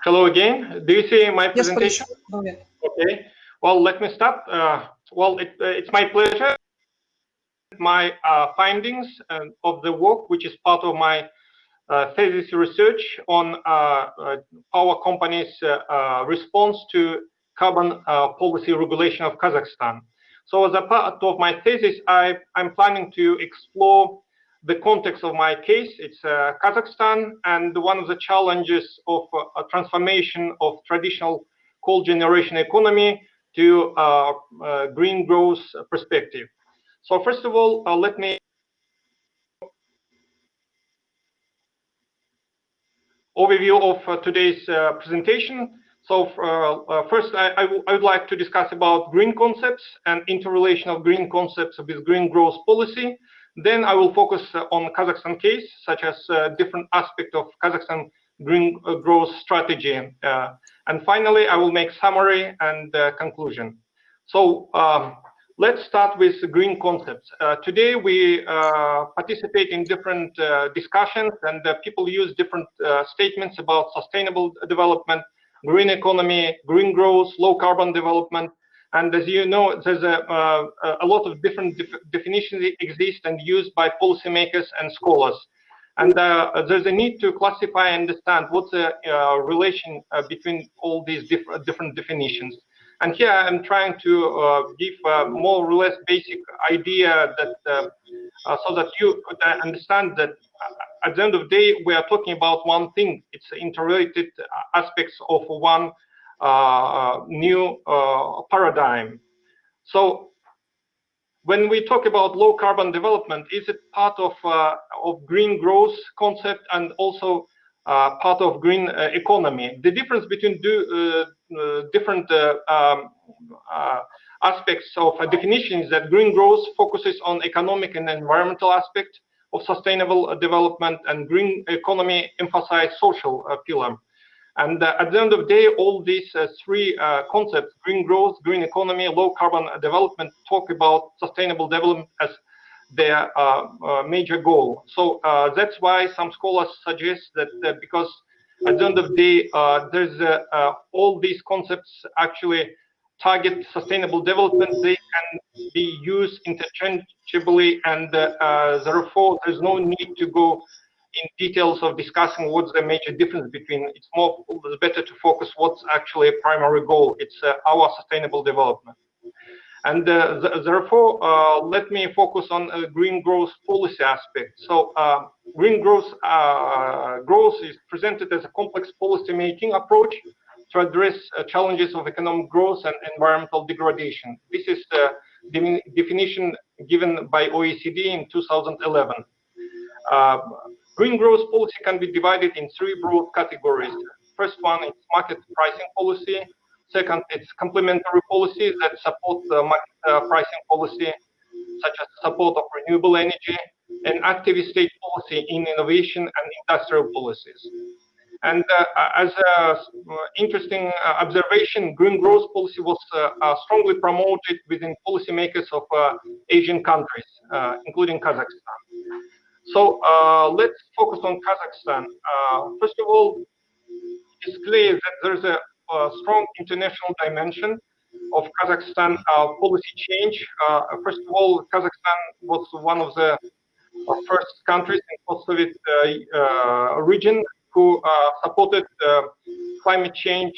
Hello again. Do you see my presentation? Yes, okay. Well, let me start. It's my pleasure. My findings of the work, which is part of my thesis research on power companies' response to carbon policy regulation of Kazakhstan. So as a part of my thesis, I'm planning to explore the context of my case. It's Kazakhstan, and one of the challenges of a transformation of traditional coal generation economy to green growth perspective. So first of all, let me overview of today's presentation. So first, I would like to discuss about green concepts and interrelation of green concepts with green growth policy. Then I will focus on Kazakhstan case, such as different aspects of Kazakhstan green growth strategy. And finally, I will make summary and conclusion. So let's start with green concepts. Today we participate in different discussions, and people use different statements about sustainable development, green economy, green growth, low carbon development. And as you know, there's a lot of different definitions that exist and used by policymakers and scholars. And there's a need to classify and understand what's the relation between all these different definitions. And here I'm trying to give a more or less basic idea that so that you could understand that at the end of the day, we are talking about one thing. It's interrelated aspects of one new paradigm. So when we talk about low carbon development, is it part of green growth concept and also part of green economy? The difference between different aspects of a definition is that green growth focuses on economic and environmental aspects of sustainable development, and green economy emphasize social pillar. And at the end of the day, all these three concepts, green growth, green economy, low carbon development, talk about sustainable development as their major goal. So that's why some scholars suggest that because at the end of the day, there's all these concepts actually target sustainable development, they can be used interchangeably, and therefore there's no need to go in details of discussing what's the major difference between. It's better to focus what's actually a primary goal. It's our sustainable development. And therefore, let me focus on green growth policy aspect. So green growth is presented as a complex policy-making approach to address challenges of economic growth and environmental degradation. This is the definition given by OECD in 2011. Green growth policy can be divided in three broad categories. First one is market pricing policy. Second, it's complementary policies that support the market pricing policy, such as support of renewable energy, and active state policy in innovation and industrial policies. And as an interesting observation, green growth policy was strongly promoted within policymakers of Asian countries, including Kazakhstan. So let's focus on Kazakhstan. First of all, it's clear that there's a strong international dimension of Kazakhstan policy change. First of all, Kazakhstan was one of the first countries in post-Soviet region who supported the climate change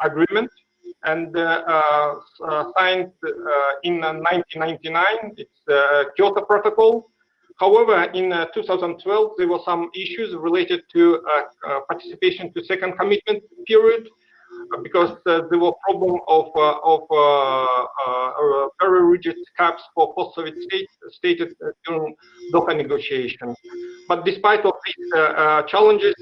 agreement and signed in 1999. It's the Kyoto Protocol. However, in 2012, there were some issues related to participation to second commitment period, because there were problem of very rigid caps for post-Soviet states stated during Doha negotiations. But despite of these challenges,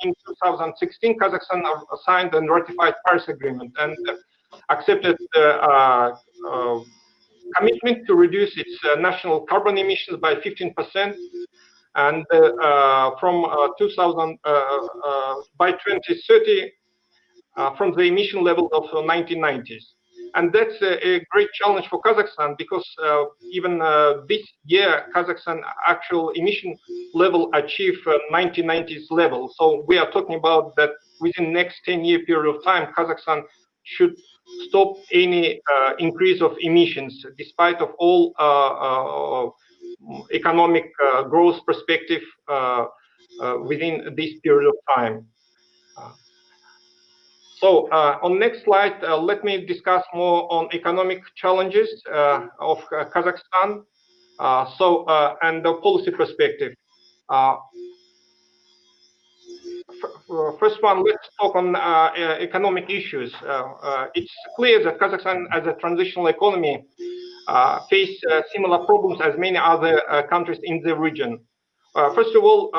in 2016, Kazakhstan signed and ratified Paris Agreement and accepted commitment to reduce its national carbon emissions by 15%, and from by 2030 from the emission level of 1990s. And that's a great challenge for Kazakhstan, because even this year, Kazakhstan actual emission level achieved 1990s level. So we are talking about that within next 10-year period of time, Kazakhstan should stop any increase of emissions, despite of all economic growth perspective within this period of time. So on next slide, let me discuss more on economic challenges of Kazakhstan. And the policy perspective. First one, let's talk on economic issues. It's clear that Kazakhstan, as a transitional economy, face similar problems as many other countries in the region. First of all,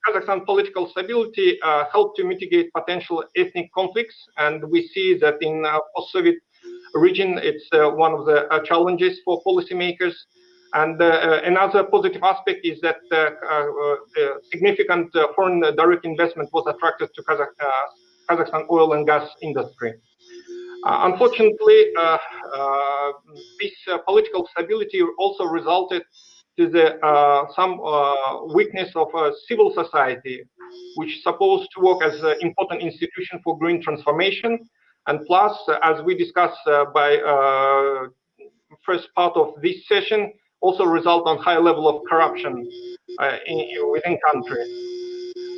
Kazakhstan political stability helped to mitigate potential ethnic conflicts, and we see that in post-Soviet region, it's one of the challenges for policymakers. And another positive aspect is that significant foreign direct investment was attracted to Kazakhstan oil and gas industry. Unfortunately, this political stability also resulted to some weakness of civil society, which is supposed to work as an important institution for green transformation. And plus, as we discussed by first part of this session, also result on high level of corruption within country.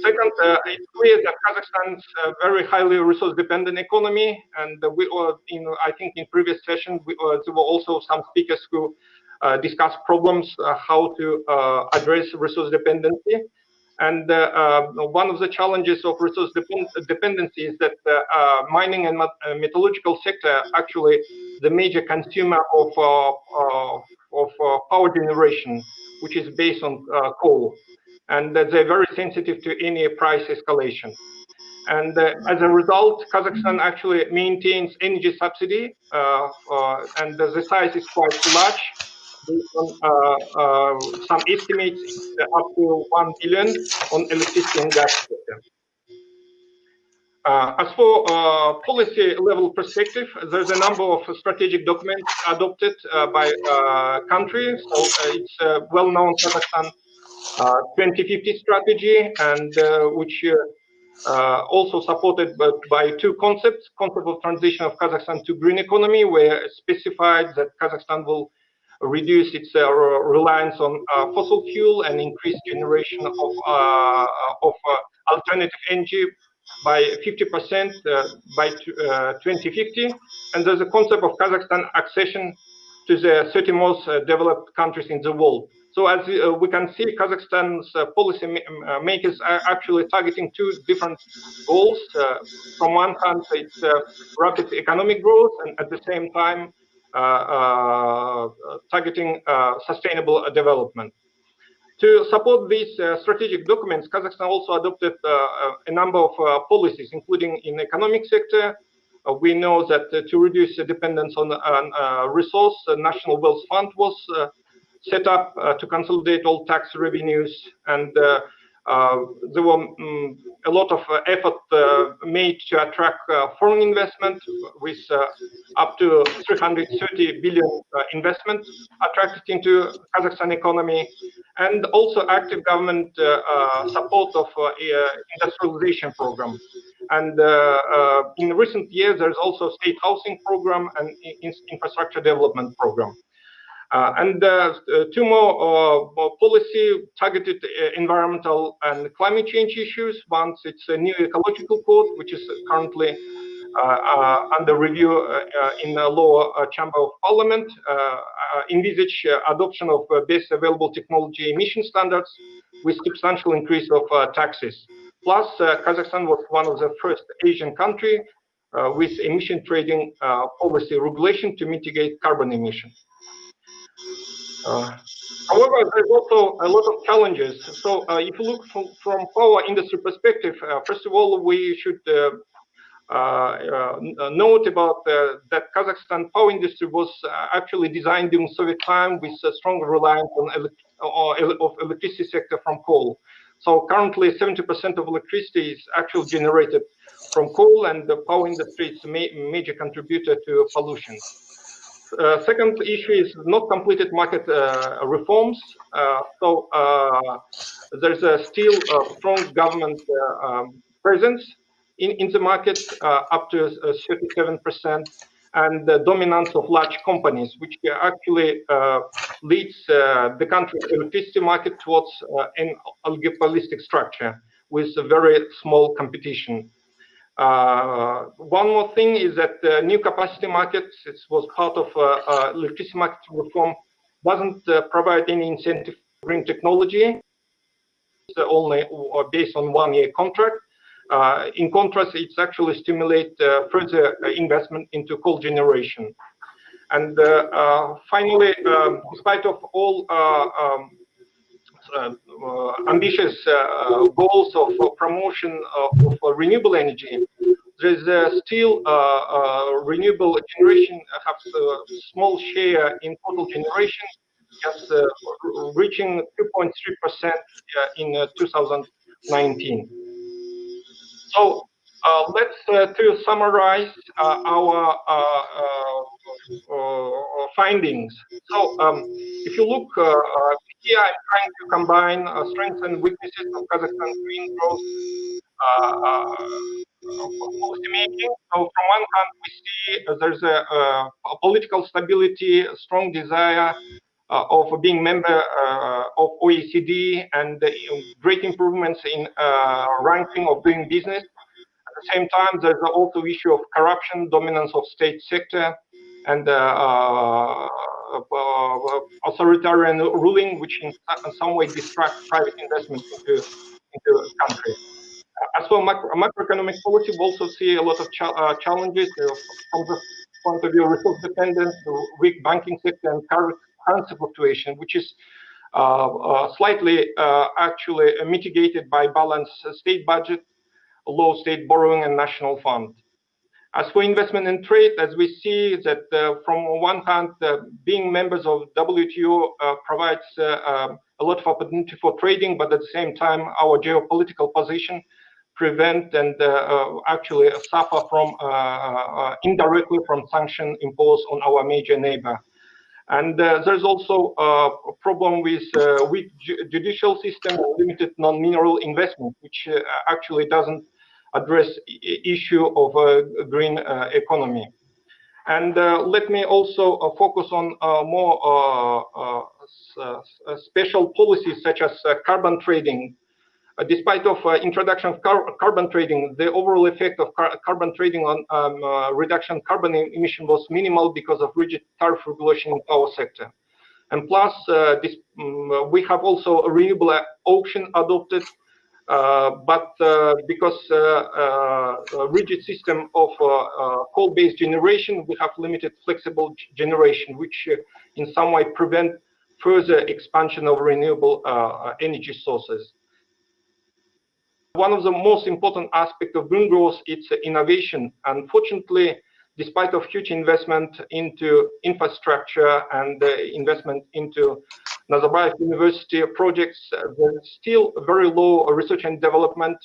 Second, it's clear that Kazakhstan's a very highly resource-dependent economy, and I think in previous session there were also some speakers who discussed problems how to address resource dependency. And one of the challenges of resource dependency is that mining and metallurgical sector actually the major consumer of power generation, which is based on coal, and they're very sensitive to any price escalation. And as a result, Kazakhstan actually maintains energy subsidy, and the size is quite large. Based on some estimates, up to 1 billion on electricity and gas sector. As for policy level perspective, there's a number of strategic documents adopted by countries. So it's well-known Kazakhstan 2050 strategy, and which also supported by two concepts: concept of transition of Kazakhstan to green economy, where it specified that Kazakhstan will reduce its reliance on fossil fuel and increase generation of alternative energy by 50% by 2050. And there's a concept of Kazakhstan accession to the 30 most developed countries in the world. So as we can see, Kazakhstan's policy makers are actually targeting two different goals. From one hand, it's rapid economic growth, and at the same time, targeting sustainable development. To support these strategic documents, Kazakhstan also adopted a number of policies, including in economic sector. We know that to reduce the dependence on resource, the National Wealth Fund was set up to consolidate all tax revenues, and there were a lot of effort made to attract foreign investment, with up to 330 billion investment attracted into Kazakhstan economy, and also active government support of industrialization program. And in recent years, there's also state housing program and infrastructure development program. And two more policy targeted environmental and climate change issues. Once it's a new ecological code, which is currently under review in the lower chamber of parliament, envisage adoption of best available technology emission standards with substantial increase of taxes. Plus, Kazakhstan was one of the first Asian country with emission trading policy regulation to mitigate carbon emission. However, there's also a lot of challenges. So if you look from power industry perspective, first of all, we should note about that Kazakhstan power industry was actually designed during Soviet time with a strong reliance on of electricity sector from coal. So currently 70% of electricity is actually generated from coal, and the power industry is a major contributor to pollution. Second issue is not completed market reforms. There's still a strong government presence in the market, up to 37%, and the dominance of large companies, which actually leads the country's electricity market towards an oligopolistic structure with a very small competition. One more thing is that the new capacity market, it was part of electricity market reform, doesn't provide any incentive for green technology. It's only based on one-year contract. In contrast, it's actually stimulate further investment into coal generation. And finally, despite of all ambitious goals of promotion of renewable energy, there's still renewable generation has a small share in total generation, just reaching 2.3% in 2019. So let's to summarize our findings. So if you look here, I'm trying to combine strengths and weaknesses of Kazakhstan green growth policy making. So from one hand, we see there's a political stability, a strong desire of being member of OECD, and great improvements in ranking of doing business. At the same time, there's also issue of corruption, dominance of state sector, and authoritarian ruling, which in some way distracts private investment into the country. As for macroeconomic policy, we also see a lot of challenges from the point of view of resource dependence, weak banking sector, and currency fluctuation, which is slightly actually mitigated by balanced state budget, low state borrowing, and national fund. As for investment and trade, as we see that from one hand, being members of WTO provides a lot of opportunity for trading, but at the same time, our geopolitical position prevent and actually suffer from indirectly from sanction imposed on our major neighbor. And there's also a problem with weak judicial system, limited non-mineral investment, which actually doesn't address issue of a green economy. And let me also focus on more special policies such as carbon trading. Despite of introduction of carbon trading, the overall effect of carbon trading on reduction of carbon emission was minimal because of rigid tariff regulation in power sector. And plus, we have also a renewable auction adopted, but because a rigid system of coal-based generation, we have limited flexible generation, which in some way prevent further expansion of renewable energy sources. One of the most important aspects of green growth is innovation. Unfortunately, despite of huge investment into infrastructure and investment into Nazarbayev University projects, there's still very low research and development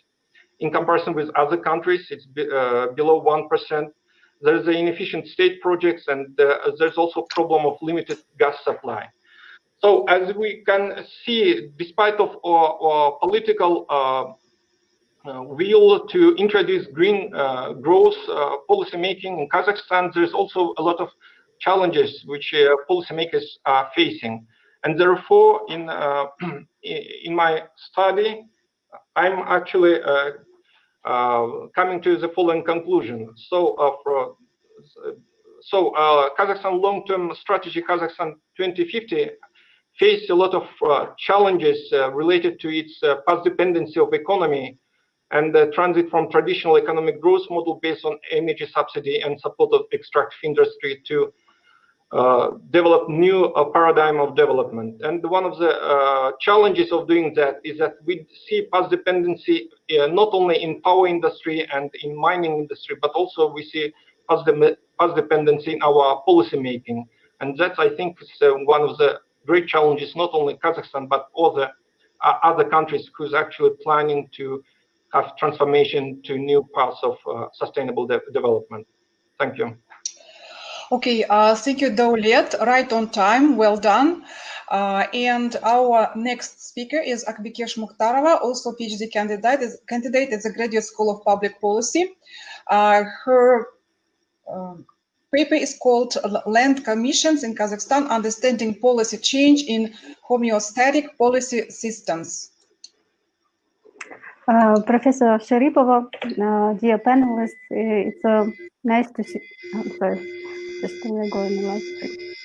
in comparison with other countries. It's below 1%. There's inefficient state projects, and there's also a problem of limited gas supply. So as we can see, despite of political will to introduce green growth policy making in Kazakhstan, there's also a lot of challenges which policymakers are facing. And therefore, in my study, I'm actually coming to the following conclusion. So, Kazakhstan long-term strategy, Kazakhstan 2050, faced a lot of challenges related to its past dependency of economy and the transit from traditional economic growth model based on energy subsidy and support of extractive industry to develop new paradigm of development. And one of the challenges of doing that is that we see past dependency not only in power industry and in mining industry, but also we see past dependency in our policy making. And that, I think, is one of the great challenges, not only Kazakhstan, but other other countries who's actually planning to have transformation to new paths of sustainable development. Thank you. Okay, thank you, Daulet. Right on time, well done. And our next speaker is Akbikesh Mukhtarova, also PhD candidate at the Graduate School of Public Policy. Her paper is called Land Commissions in Kazakhstan, Understanding Policy Change in Homeostatic Policy Systems. Professor Sharipova, dear panelists, it's nice to see. I'm sorry, just going live stream.